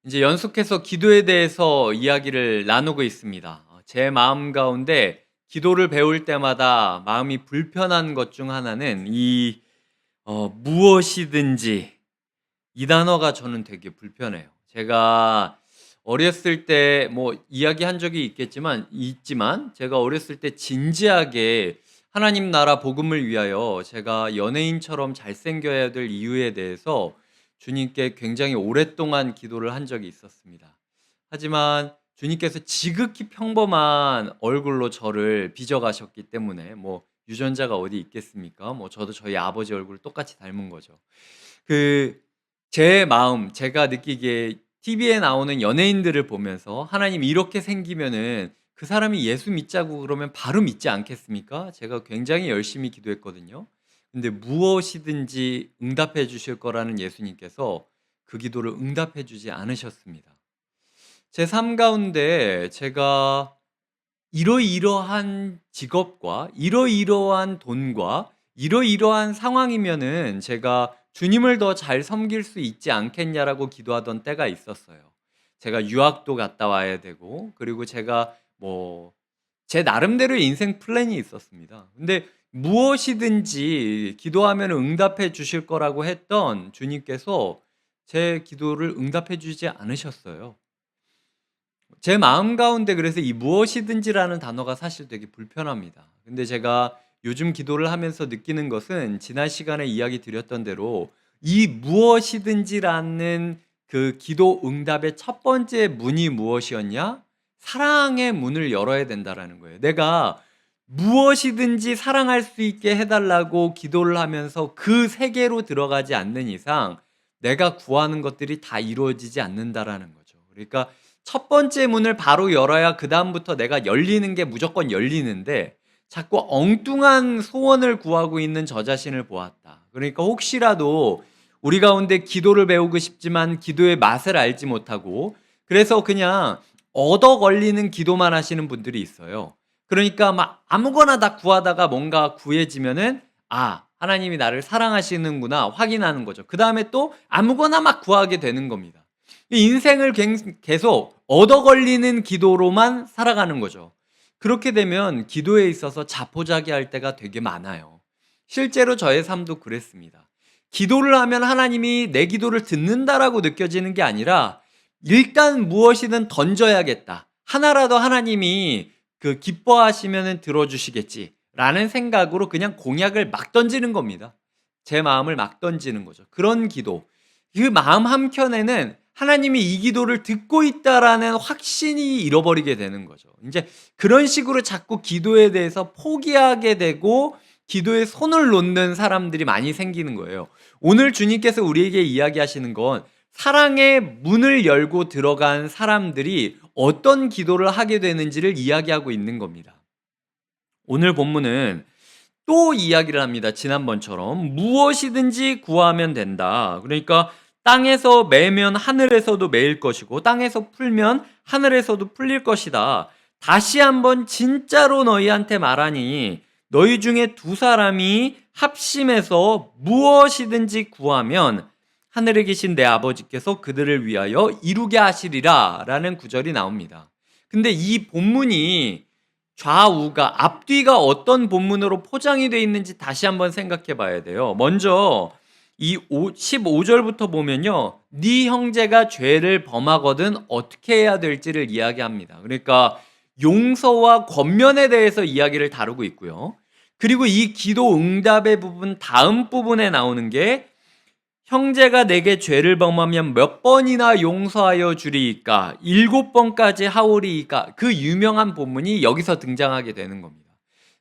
이제 연속해서 기도에 대해서 이야기를 나누고 있습니다. 제 마음 가운데 기도를 배울 때마다 마음이 불편한 것 중 하나는 무엇이든지 이 단어가 저는 되게 불편해요. 제가 어렸을 때 뭐 이야기한 적이 있지만 제가 어렸을 때 진지하게 하나님 나라 복음을 위하여 제가 연예인처럼 잘생겨야 될 이유에 대해서 주님께 굉장히 오랫동안 기도를 한 적이 있었습니다. 하지만 주님께서 지극히 평범한 얼굴로 저를 빚어 가셨기 때문에 뭐 유전자가 어디 있겠습니까? 뭐 저도 저희 아버지 얼굴을 똑같이 닮은 거죠. 그 제 마음, 제가 느끼기에 TV에 나오는 연예인들을 보면서 '하나님 이렇게 생기면은 그 사람이 예수 믿자고 그러면 바로 믿지 않겠습니까?' 제가 굉장히 열심히 기도했거든요. 근데 무엇이든지 응답해 주실 거라는 예수님께서 그 기도를 응답해 주지 않으셨습니다. 제 삶 가운데 제가 이러이러한 직업과 이러이러한 돈과 이러이러한 상황이면은 제가 '주님을 더 잘 섬길 수 있지 않겠냐.'라고 기도하던 때가 있었어요. 제가 유학도 갔다 와야 되고 그리고 제가 뭐 제 나름대로의 인생 플랜이 있었습니다. 근데 무엇이든지 기도하면 응답해 주실 거라고 했던 주님께서 제 기도를 응답해 주지 않으셨어요. 제 마음 가운데 그래서 이 무엇이든지라는 단어가 사실 되게 불편합니다. 근데 제가 요즘 기도를 하면서 느끼는 것은 지난 시간에 이야기 드렸던 대로 이 무엇이든지라는 그 기도 응답의 첫 번째 문이 무엇이었냐? 사랑의 문을 열어야 된다라는 거예요. 내가 무엇이든지 사랑할 수 있게 해달라고 기도를 하면서 그 세계로 들어가지 않는 이상 내가 구하는 것들이 다 이루어지지 않는다라는 거죠. 그러니까 첫 번째 문을 바로 열어야 그다음부터 내가 열리는 게 무조건 열리는데 자꾸 엉뚱한 소원을 구하고 있는 저 자신을 보았다. 그러니까 혹시라도 우리 가운데 기도를 배우고 싶지만 기도의 맛을 알지 못하고 그래서 그냥 얻어 걸리는 기도만 하시는 분들이 있어요. 그러니까 막 아무거나 다 구하다가 뭔가 구해지면은 하나님이 나를 사랑하시는구나 확인하는 거죠. 그다음에 또 아무거나 막 구하게 되는 겁니다. 인생을 계속 얻어 걸리는 기도로만 살아가는 거죠. 그렇게 되면 기도에 있어서 자포자기할 때가 되게 많아요. 실제로 저의 삶도 그랬습니다. 기도를 하면 하나님이 내 기도를 듣는다라고 느껴지는 게 아니라 일단 무엇이든 던져야겠다. 하나라도 하나님이 기뻐하시면 들어주시겠지라는 생각으로 그냥 공약을 막 던지는 겁니다. 제 마음을 막 던지는 거죠. 그런 기도. 그 마음 한켠에는 하나님이 이 기도를 듣고 있다라는 확신이 잃어버리게 되는 거죠. 이제 그런 식으로 자꾸 기도에 대해서 포기하게 되고 기도에 손을 놓는 사람들이 많이 생기는 거예요. 오늘 주님께서 우리에게 이야기하시는 건 사랑의 문을 열고 들어간 사람들이 어떤 기도를 하게 되는지를 이야기하고 있는 겁니다. 오늘 본문은 또 이야기를 합니다. 지난번처럼 무엇이든지 구하면 된다. 그러니까 땅에서 매면 하늘에서도 매일 것이고 땅에서 풀면 하늘에서도 풀릴 것이다. 다시 한번 진짜로 너희한테 말하니 너희 중에 두 사람이 합심해서 무엇이든지 구하면 하늘에 계신 내 아버지께서 그들을 위하여 이루게 하시리라 라는 구절이 나옵니다. 근데 이 본문이 좌우가 앞뒤가 어떤 본문으로 포장이 되어 있는지 다시 한번 생각해 봐야 돼요. 먼저 이 15절부터 보면요. 네 형제가 죄를 범하거든 어떻게 해야 될지를 이야기합니다. 그러니까 용서와 권면에 대해서 이야기를 다루고 있고요. 그리고 이 기도 응답의 부분 다음 부분에 나오는 게 형제가 내게 죄를 범하면 몇 번이나 용서하여 주리이까? 7번까지 하오리이까? 그 유명한 본문이 여기서 등장하게 되는 겁니다.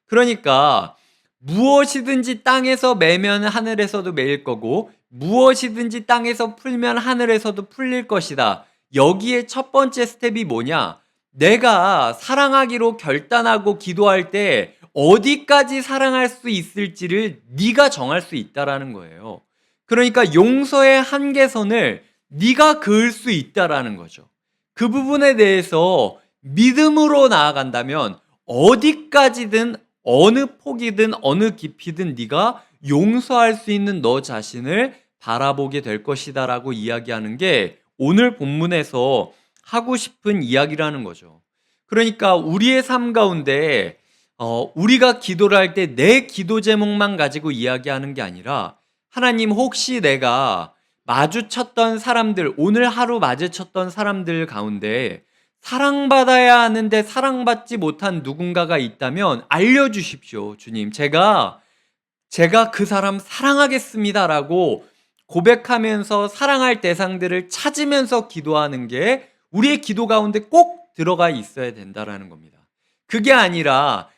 그러니까 무엇이든지 땅에서 매면 하늘에서도 매일 거고 무엇이든지 땅에서 풀면 하늘에서도 풀릴 것이다. 여기에 첫 번째 스텝이 뭐냐? 내가 사랑하기로 결단하고 기도할 때 어디까지 사랑할 수 있을지를 네가 정할 수 있다라는 거예요. 그러니까 용서의 한계선을 네가 그을 수 있다라는 거죠. 그 부분에 대해서 믿음으로 나아간다면 어디까지든 어느 폭이든 어느 깊이든 네가 용서할 수 있는 너 자신을 바라보게 될 것이다라고 이야기하는 게 오늘 본문에서 하고 싶은 이야기라는 거죠. 그러니까 우리의 삶 가운데 우리가 기도를 할 때 내 기도 제목만 가지고 이야기하는 게 아니라 하나님 혹시 내가 마주쳤던 사람들, 오늘 하루 마주쳤던 사람들 가운데 사랑받아야 하는데 사랑받지 못한 누군가가 있다면 알려주십시오, 주님. 제가 그 사람 사랑하겠습니다라고 고백하면서 사랑할 대상들을 찾으면서 기도하는 게 우리의 기도 가운데 꼭 들어가 있어야 된다라는 겁니다. 그게 아니라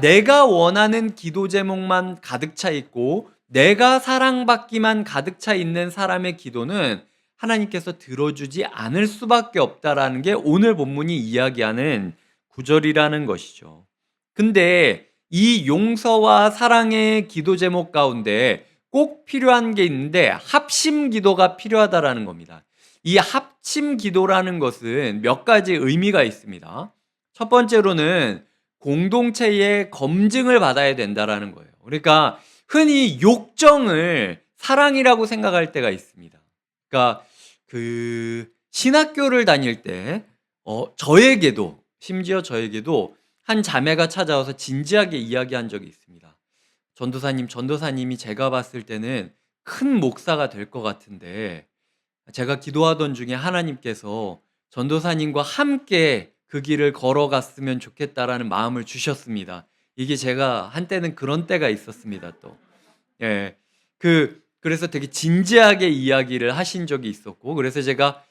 내가 원하는 기도 제목만 가득 차 있고 내가 사랑받기만 가득 차 있는 사람의 기도는 하나님께서 들어주지 않을 수밖에 없다라는 게 오늘 본문이 이야기하는 구절이라는 것이죠. 근데 이 용서와 사랑의 기도 제목 가운데 꼭 필요한 게 있는데 합심 기도가 필요하다라는 겁니다. 이 합심 기도라는 것은 몇 가지 의미가 있습니다. 첫 번째로는 공동체의 검증을 받아야 된다라는 거예요. 그러니까 흔히 욕정을 사랑이라고 생각할 때가 있습니다. 그러니까 신학교를 다닐 때 저에게도 심지어 저에게도 한 자매가 찾아와서 진지하게 이야기한 적이 있습니다. 전도사님이 제가 봤을 때는 큰 목사가 될 것 같은데 제가 기도하던 중에 하나님께서 전도사님과 함께 그 길을 걸어갔으면 좋겠다라는 마음을 주셨습니다. 이게 제가 한때는 그런 때가 있었습니다, 또. 예. 그래서 되게 진지하게 이야기를 하신 적이 있었고, 그래서 제가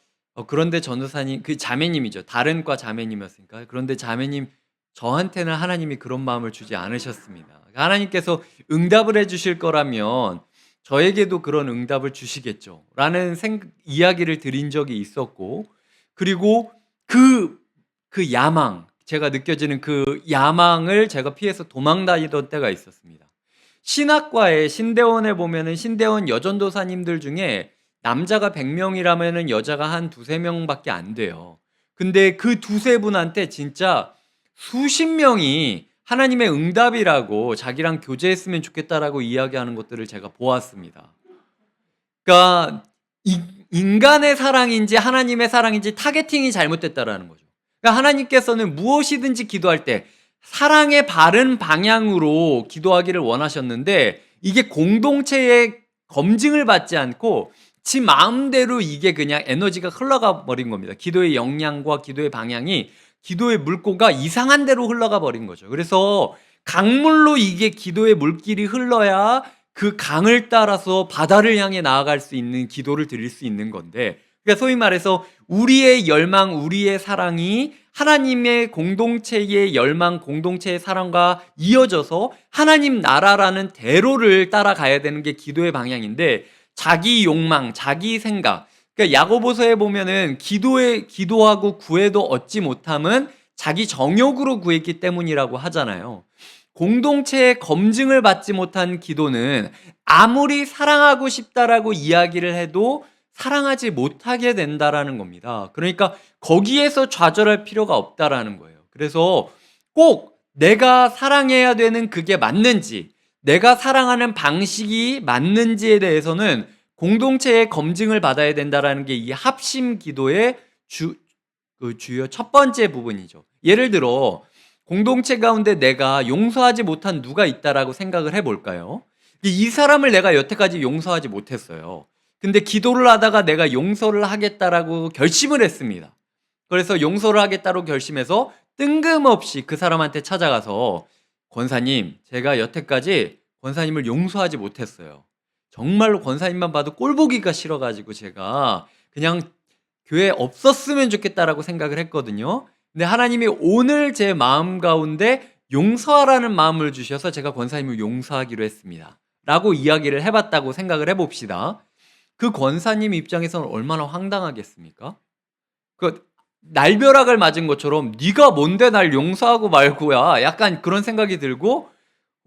그런데 전도사님, 그 자매님이죠. 다른 과 자매님이었으니까. 그런데 자매님, 저한테는 하나님이 그런 마음을 주지 않으셨습니다. 하나님께서 응답을 해주실 거라면 저에게도 그런 응답을 주시겠죠. 라는 이야기를 드린 적이 있었고, 그리고 제가 느껴지는 그 야망을 제가 피해서 도망 다니던 때가 있었습니다. 신학과에 신대원에 보면은 신대원 여전도사님들 중에 남자가 100명이라면은 여자가 한 두세 명밖에 안 돼요. 근데 그 두세 분한테 진짜 수십 명이 하나님의 응답이라고 자기랑 교제했으면 좋겠다라고 이야기하는 것들을 제가 보았습니다. 그러니까 인간의 사랑인지 하나님의 사랑인지 타겟팅이 잘못됐다라는 거죠. 그러니까 하나님께서는 무엇이든지 기도할 때 사랑의 바른 방향으로 기도하기를 원하셨는데 이게 공동체의 검증을 받지 않고 지 마음대로 이게 그냥 에너지가 흘러가 버린 겁니다. 기도의 역량과 기도의 방향이 기도의 물꼬가 이상한 데로 흘러가 버린 거죠. 그래서 강물로 이게 기도의 물길이 흘러야 그 강을 따라서 바다를 향해 나아갈 수 있는 기도를 드릴 수 있는 건데, 그러니까 소위 말해서 우리의 열망, 우리의 사랑이 하나님의 공동체의 열망, 공동체의 사랑과 이어져서 하나님 나라라는 대로를 따라가야 되는 게 기도의 방향인데, 자기 욕망, 자기 생각, 그러니까 야고보서에 보면은 기도하고 구해도 얻지 못함은 자기 정욕으로 구했기 때문이라고 하잖아요. 공동체의 검증을 받지 못한 기도는 아무리 사랑하고 싶다라고 이야기를 해도 사랑하지 못하게 된다라는 겁니다. 그러니까 거기에서 좌절할 필요가 없다라는 거예요. 그래서 꼭 내가 사랑해야 되는 그게 맞는지, 내가 사랑하는 방식이 맞는지에 대해서는 공동체의 검증을 받아야 된다라는 게 이 합심 기도의 주요 첫 번째 부분이죠. 예를 들어 공동체 가운데 내가 용서하지 못한 누가 있다라고 생각을 해볼까요? 이 사람을 내가 여태까지 용서하지 못했어요. 근데 기도를 하다가 내가 용서를 하겠다라고 결심을 했습니다. 그래서 용서를 하겠다고 결심해서 뜬금없이 그 사람한테 찾아가서 권사님, 제가 여태까지 권사님을 용서하지 못했어요. 정말로 권사님만 봐도 꼴보기가 싫어가지고 제가 그냥 교회에 없었으면 좋겠다라고 생각을 했거든요. 근데 하나님이 오늘 제 마음 가운데 용서하라는 마음을 주셔서 제가 권사님을 용서하기로 했습니다. 라고 이야기를 해봤다고 생각을 해봅시다. 그 권사님 입장에서는 얼마나 황당하겠습니까? 날벼락을 맞은 것처럼 네가 뭔데 날 용서하고 말고야, 약간 그런 생각이 들고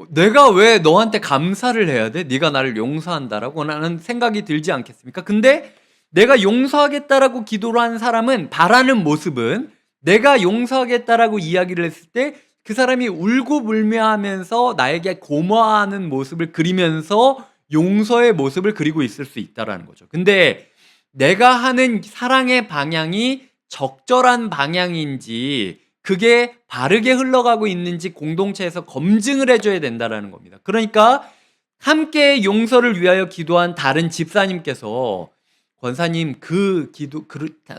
내가 왜 너한테 감사를 해야 돼? 네가 나를 용서한다라고 나는 생각이 들지 않겠습니까? 근데 내가 용서하겠다라고 기도를 한 사람은 바라는 모습은 내가 용서하겠다라고 이야기를 했을 때 그 사람이 울고불매하면서 나에게 고마워하는 모습을 그리면서 용서의 모습을 그리고 있을 수 있다라는 거죠. 근데 내가 하는 사랑의 방향이 적절한 방향인지 그게 바르게 흘러가고 있는지 공동체에서 검증을 해줘야 된다는 겁니다. 그러니까 함께 용서를 위하여 기도한 다른 집사님께서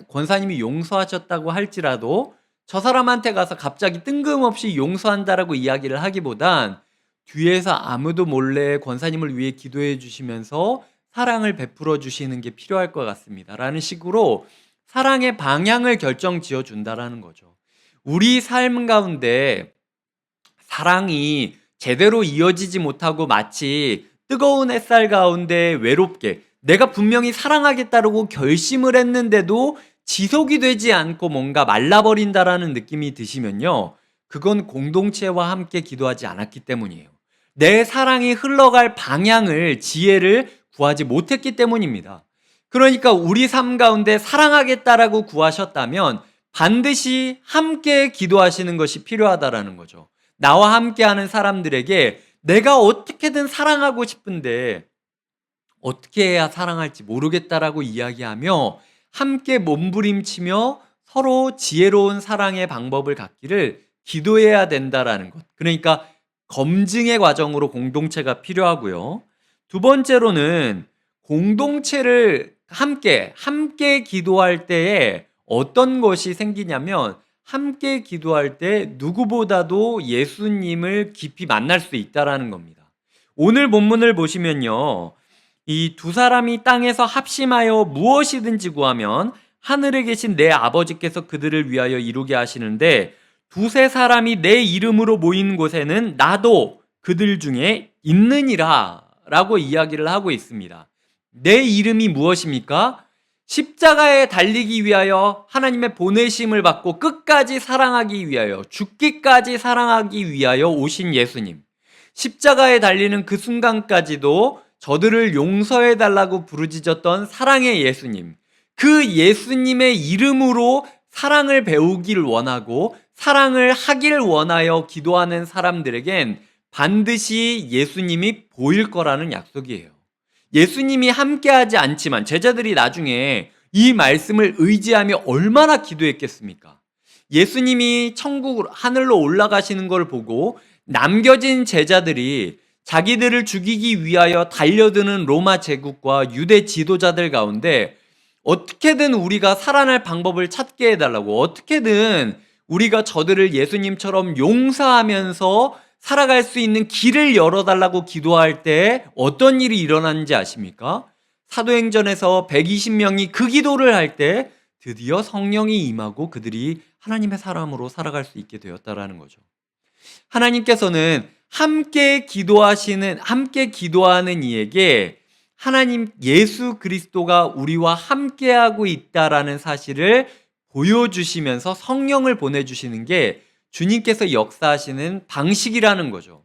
권사님이 용서하셨다고 할지라도 저 사람한테 가서 갑자기 뜬금없이 용서한다라고 이야기를 하기보단 뒤에서 아무도 몰래 권사님을 위해 기도해 주시면서 사랑을 베풀어 주시는 게 필요할 것 같습니다. 라는 식으로 사랑의 방향을 결정 지어 준다라는 거죠. 우리 삶 가운데 사랑이 제대로 이어지지 못하고 마치 뜨거운 햇살 가운데 외롭게 내가 분명히 사랑하겠다고 결심을 했는데도 지속이 되지 않고 뭔가 말라버린다라는 느낌이 드시면요. 그건 공동체와 함께 기도하지 않았기 때문이에요. 내 사랑이 흘러갈 방향을, 지혜를 구하지 못했기 때문입니다. 그러니까 우리 삶 가운데 사랑하겠다라고 구하셨다면 반드시 함께 기도하시는 것이 필요하다라는 거죠. 나와 함께하는 사람들에게 내가 어떻게든 사랑하고 싶은데 어떻게 해야 사랑할지 모르겠다라고 이야기하며 함께 몸부림치며 서로 지혜로운 사랑의 방법을 갖기를 기도해야 된다라는 것. 그러니까 검증의 과정으로 공동체가 필요하고요. 두 번째로는 공동체를 함께 기도할 때에 어떤 것이 생기냐면 함께 기도할 때 누구보다도 예수님을 깊이 만날 수 있다라는 겁니다. 오늘 본문을 보시면요. 이 두 사람이 땅에서 합심하여 무엇이든지 구하면 하늘에 계신 내 아버지께서 그들을 위하여 이루게 하시는데 두세 사람이 내 이름으로 모인 곳에는 나도 그들 중에 있느니라 라고 이야기를 하고 있습니다. 내 이름이 무엇입니까? 십자가에 달리기 위하여 하나님의 보내심을 받고 끝까지 사랑하기 위하여 죽기까지 사랑하기 위하여 오신 예수님. 십자가에 달리는 그 순간까지도 저들을 용서해 달라고 부르짖었던 사랑의 예수님. 그 예수님의 이름으로 사랑을 배우기를 원하고 사랑을 하길 원하여 기도하는 사람들에겐 반드시 예수님이 보일 거라는 약속이에요. 예수님이 함께하지 않지만 제자들이 나중에 이 말씀을 의지하며 얼마나 기도했겠습니까? 예수님이 하늘로 올라가시는 걸 보고 남겨진 제자들이 자기들을 죽이기 위하여 달려드는 로마 제국과 유대 지도자들 가운데 어떻게든 우리가 살아날 방법을 찾게 해달라고, 어떻게든 우리가 저들을 예수님처럼 용서하면서 살아갈 수 있는 길을 열어달라고 기도할 때 어떤 일이 일어나는지 아십니까? 사도행전에서 120명이 그 기도를 할 때 드디어 성령이 임하고 그들이 하나님의 사람으로 살아갈 수 있게 되었다라는 거죠. 하나님께서는 함께 기도하는 이에게 하나님 예수 그리스도가 우리와 함께하고 있다라는 사실을 보여주시면서 성령을 보내주시는 게 주님께서 역사하시는 방식이라는 거죠.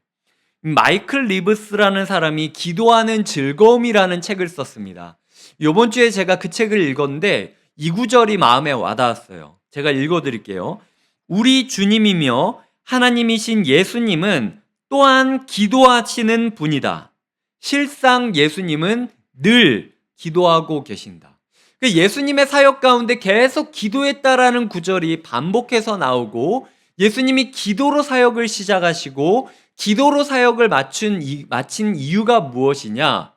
마이클 리브스라는 사람이 기도하는 즐거움이라는 책을 썼습니다. 이번 주에 제가 그 책을 읽었는데 이 구절이 마음에 와닿았어요. 제가 읽어드릴게요. 우리 주님이며 하나님이신 예수님은 또한 기도하시는 분이다. 실상 예수님은 늘 기도하고 계신다. 예수님의 사역 가운데 계속 기도했다라는 구절이 반복해서 나오고 예수님이 기도로 사역을 시작하시고 기도로 사역을 마친 이유가 무엇이냐?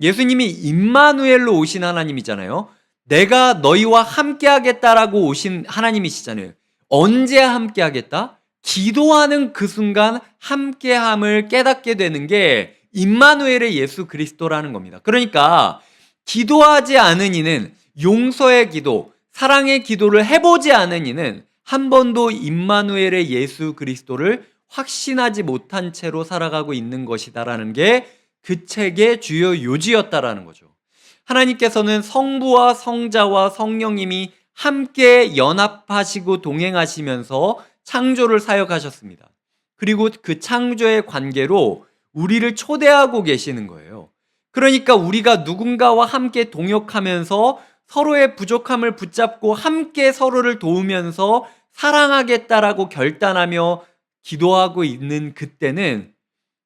예수님이 임마누엘로 오신 하나님이잖아요. 내가 너희와 함께 하겠다라고 오신 하나님이시잖아요. 언제 함께 하겠다? 기도하는 그 순간 함께함을 깨닫게 되는 게 임마누엘의 예수 그리스도라는 겁니다. 그러니까 기도하지 않은 이는 용서의 기도, 사랑의 기도를 해보지 않은 이는 한 번도 임마누엘의 예수 그리스도를 확신하지 못한 채로 살아가고 있는 것이다라는 게 그 책의 주요 요지였다라는 거죠. 하나님께서는 성부와 성자와 성령님이 함께 연합하시고 동행하시면서 창조를 사역하셨습니다. 그리고 그 창조의 관계로 우리를 초대하고 계시는 거예요. 그러니까 우리가 누군가와 함께 동역하면서 서로의 부족함을 붙잡고 함께 서로를 도우면서 사랑하겠다라고 결단하며 기도하고 있는 그때는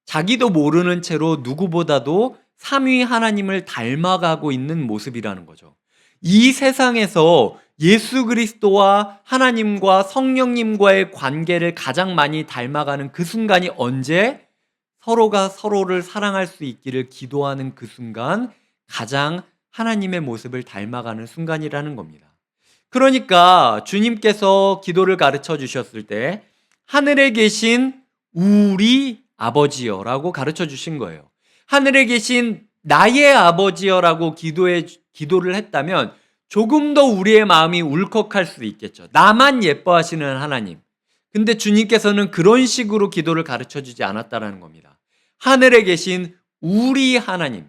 자기도 모르는 채로 누구보다도 삼위 하나님을 닮아가고 있는 모습이라는 거죠. 이 세상에서 예수 그리스도와 하나님과 성령님과의 관계를 가장 많이 닮아가는 그 순간이 언제? 서로가 서로를 사랑할 수 있기를 기도하는 그 순간, 가장 하나님의 모습을 닮아가는 순간이라는 겁니다. 그러니까 주님께서 기도를 가르쳐 주셨을 때 하늘에 계신 우리 아버지여라고 가르쳐 주신 거예요. 하늘에 계신 나의 아버지여라고 기도를 했다면 조금 더 우리의 마음이 울컥할 수 있겠죠. 나만 예뻐하시는 하나님. 근데 주님께서는 그런 식으로 기도를 가르쳐 주지 않았다는 겁니다. 하늘에 계신 우리 하나님.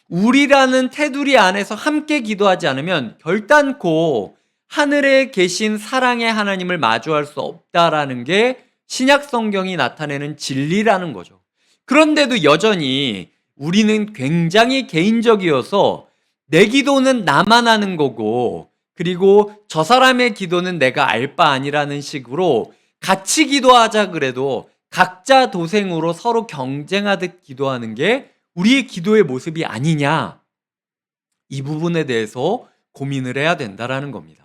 우리라는 테두리 안에서 함께 기도하지 않으면 결단코 하늘에 계신 사랑의 하나님을 마주할 수 없다라는 게 신약 성경이 나타내는 진리라는 거죠. 그런데도 여전히 우리는 굉장히 개인적이어서 내 기도는 나만 하는 거고, 그리고 저 사람의 기도는 내가 알 바 아니라는 식으로 같이 기도하자 그래도 각자 도생으로 서로 경쟁하듯 기도하는 게 우리의 기도의 모습이 아니냐, 이 부분에 대해서 고민을 해야 된다라는 겁니다.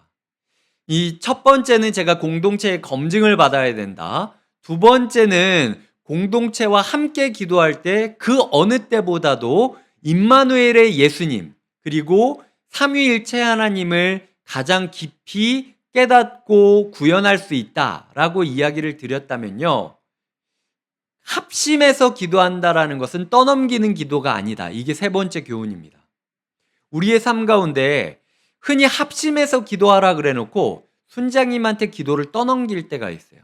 이 첫 번째는 제가 공동체의 검증을 받아야 된다. 두 번째는 공동체와 함께 기도할 때 그 어느 때보다도 임마누엘의 예수님, 그리고 삼위일체 하나님을 가장 깊이 깨닫고 구현할 수 있다라고 이야기를 드렸다면요, 합심해서 기도한다라는 것은 떠넘기는 기도가 아니다. 이게 세 번째 교훈입니다. 우리의 삶 가운데 흔히 합심해서 기도하라 그래 놓고 순장님한테 기도를 떠넘길 때가 있어요.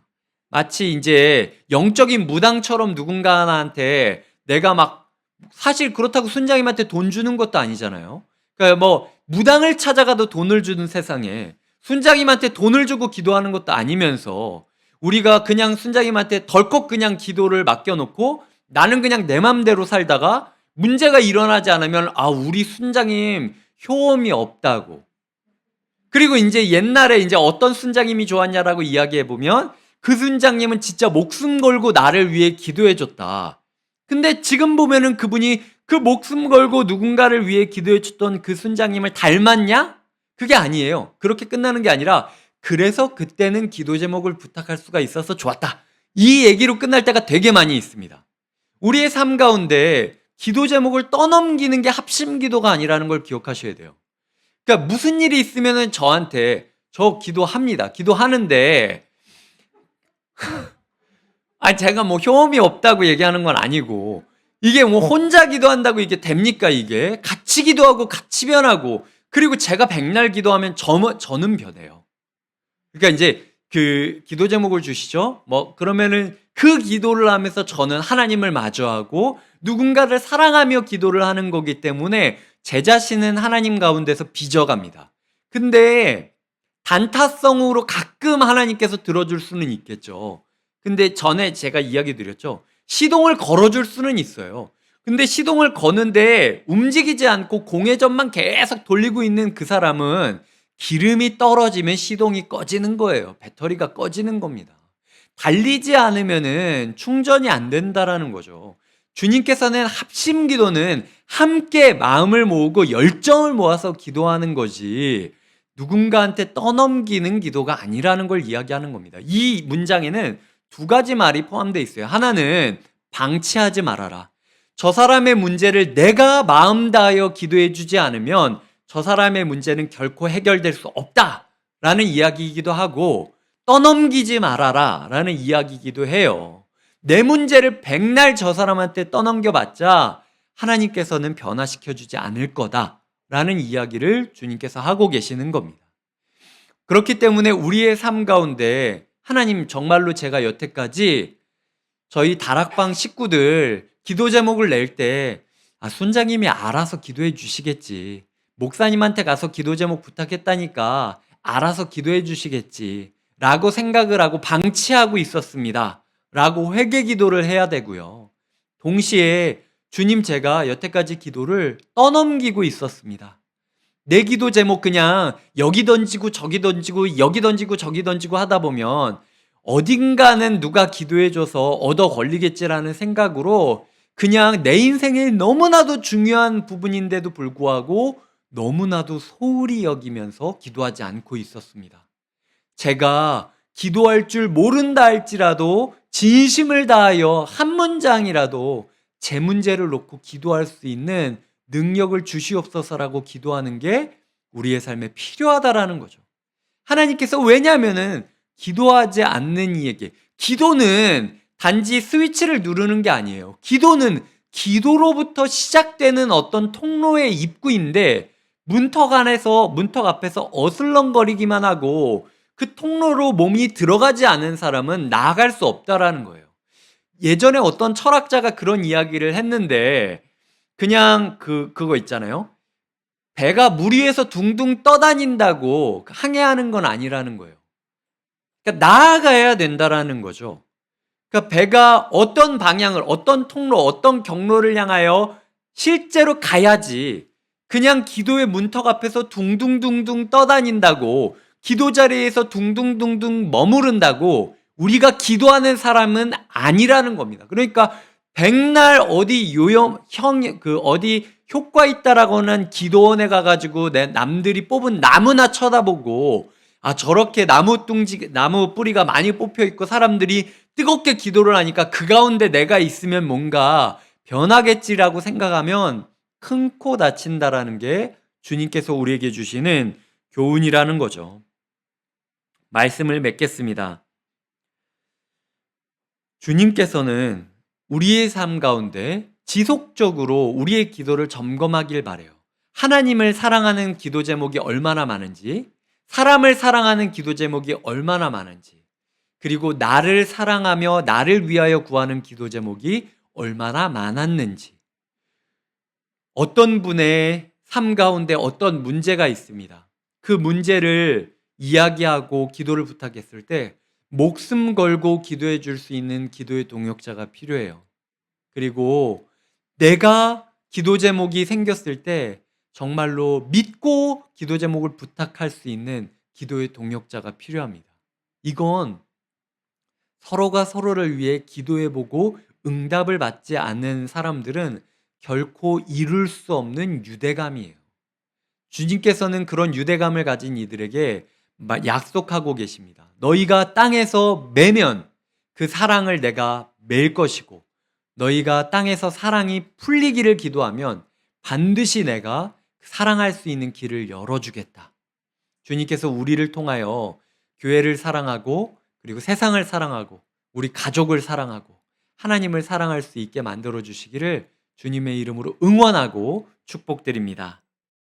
마치 이제 영적인 무당처럼 누군가한테 내가 막, 사실 그렇다고 순장님한테 돈 주는 것도 아니잖아요. 그러니까 뭐 무당을 찾아가도 돈을 주는 세상에 순장님한테 돈을 주고 기도하는 것도 아니면서 우리가 그냥 순장님한테 덜컥 그냥 기도를 맡겨놓고 나는 그냥 내 맘대로 살다가 문제가 일어나지 않으면 우리 순장님 효험이 없다고. 그리고 이제 옛날에 이제 어떤 순장님이 좋았냐라고 이야기해 보면 그 순장님은 진짜 목숨 걸고 나를 위해 기도해 줬다. 근데 지금 보면은 그분이 그 목숨 걸고 누군가를 위해 기도해 줬던 그 순장님을 닮았냐? 그게 아니에요. 그렇게 끝나는 게 아니라 그래서 그때는 기도 제목을 부탁할 수가 있어서 좋았다. 이 얘기로 끝날 때가 되게 많이 있습니다. 우리의 삶 가운데 기도 제목을 떠넘기는 게 합심 기도가 아니라는 걸 기억하셔야 돼요. 그러니까 무슨 일이 있으면은 저한테 저 기도합니다. 기도하는데 제가 뭐 효험이 없다고 얘기하는 건 아니고 이게 뭐 혼자 기도한다고 이게 됩니까 이게? 같이 기도하고 같이 변하고 그리고 제가 백날 기도하면 저는 변해요. 그러니까 이제 그 기도 제목을 주시죠. 뭐 그러면은 그 기도를 하면서 저는 하나님을 마주하고 누군가를 사랑하며 기도를 하는 거기 때문에 제 자신은 하나님 가운데서 빚어갑니다. 근데 단타성으로 가끔 하나님께서 들어줄 수는 있겠죠. 근데 전에 제가 이야기 드렸죠. 시동을 걸어줄 수는 있어요. 근데 시동을 거는데 움직이지 않고 공회전만 계속 돌리고 있는 그 사람은 기름이 떨어지면 시동이 꺼지는 거예요. 배터리가 꺼지는 겁니다. 달리지 않으면은 충전이 안 된다라는 거죠. 주님께서는 합심 기도는 함께 마음을 모으고 열정을 모아서 기도하는 거지 누군가한테 떠넘기는 기도가 아니라는 걸 이야기하는 겁니다. 이 문장에는 두 가지 말이 포함되어 있어요. 하나는 방치하지 말아라. 저 사람의 문제를 내가 마음 다하여 기도해 주지 않으면 저 사람의 문제는 결코 해결될 수 없다라는 이야기이기도 하고 떠넘기지 말아라 라는 이야기이기도 해요. 내 문제를 백날 저 사람한테 떠넘겨봤자 하나님께서는 변화시켜주지 않을 거다라는 이야기를 주님께서 하고 계시는 겁니다. 그렇기 때문에 우리의 삶 가운데 하나님 정말로 제가 여태까지 저희 다락방 식구들 기도 제목을 낼 때 순장님이 알아서 기도해 주시겠지. 목사님한테 가서 기도 제목 부탁했다니까 알아서 기도해 주시겠지 라고 생각을 하고 방치하고 있었습니다 라고 회개 기도를 해야 되고요. 동시에 주님 제가 여태까지 기도를 떠넘기고 있었습니다. 내 기도 제목 그냥 여기 던지고 저기 던지고 여기 던지고 저기 던지고 하다 보면 어딘가는 누가 기도해줘서 얻어 걸리겠지라는 생각으로 그냥 내 인생에 너무나도 중요한 부분인데도 불구하고 너무나도 소홀히 여기면서 기도하지 않고 있었습니다. 제가 기도할 줄 모른다 할지라도 진심을 다하여 한 문장이라도 제 문제를 놓고 기도할 수 있는 능력을 주시옵소서라고 기도하는 게 우리의 삶에 필요하다라는 거죠. 하나님께서 왜냐하면은 기도하지 않는 이에게, 기도는 단지 스위치를 누르는 게 아니에요. 기도는 기도로부터 시작되는 어떤 통로의 입구인데 문턱 앞에서 어슬렁거리기만 하고 그 통로로 몸이 들어가지 않은 사람은 나아갈 수 없다라는 거예요. 예전에 어떤 철학자가 그런 이야기를 했는데, 그냥 그거 있잖아요. 배가 물 위에서 둥둥 떠다닌다고 항해하는 건 아니라는 거예요. 그러니까 나아가야 된다라는 거죠. 그러니까 배가 어떤 방향을, 어떤 통로, 어떤 경로를 향하여 실제로 가야지, 그냥 기도의 문턱 앞에서 둥둥둥둥 떠다닌다고, 기도 자리에서 둥둥둥둥 머무른다고 우리가 기도하는 사람은 아니라는 겁니다. 그러니까 백날 어디 어디 효과 있다라고는 기도원에 가가지고 남들이 뽑은 나무나 쳐다보고, 아, 저렇게 나무 뿌리가 많이 뽑혀 있고 사람들이 뜨겁게 기도를 하니까 그 가운데 내가 있으면 뭔가 변하겠지라고 생각하면 큰 코 다친다라는 게 주님께서 우리에게 주시는 교훈이라는 거죠. 말씀을 맺겠습니다. 주님께서는 우리의 삶 가운데 지속적으로 우리의 기도를 점검하길 바래요. 하나님을 사랑하는 기도 제목이 얼마나 많은지, 사람을 사랑하는 기도 제목이 얼마나 많은지, 그리고 나를 사랑하며 나를 위하여 구하는 기도 제목이 얼마나 많았는지, 어떤 분의 삶 가운데 어떤 문제가 있습니다. 그 문제를 이야기하고 기도를 부탁했을 때 목숨 걸고 기도해 줄 수 있는 기도의 동역자가 필요해요. 그리고 내가 기도 제목이 생겼을 때 정말로 믿고 기도 제목을 부탁할 수 있는 기도의 동역자가 필요합니다. 이건 서로가 서로를 위해 기도해보고 응답을 받지 않는 사람들은 결코 이룰 수 없는 유대감이에요. 주님께서는 그런 유대감을 가진 이들에게 약속하고 계십니다. 너희가 땅에서 매면 그 사랑을 내가 맬 것이고, 너희가 땅에서 사랑이 풀리기를 기도하면 반드시 내가 사랑할 수 있는 길을 열어주겠다. 주님께서 우리를 통하여 교회를 사랑하고, 그리고 세상을 사랑하고, 우리 가족을 사랑하고, 하나님을 사랑할 수 있게 만들어 주시기를 주님의 이름으로 응원하고 축복드립니다.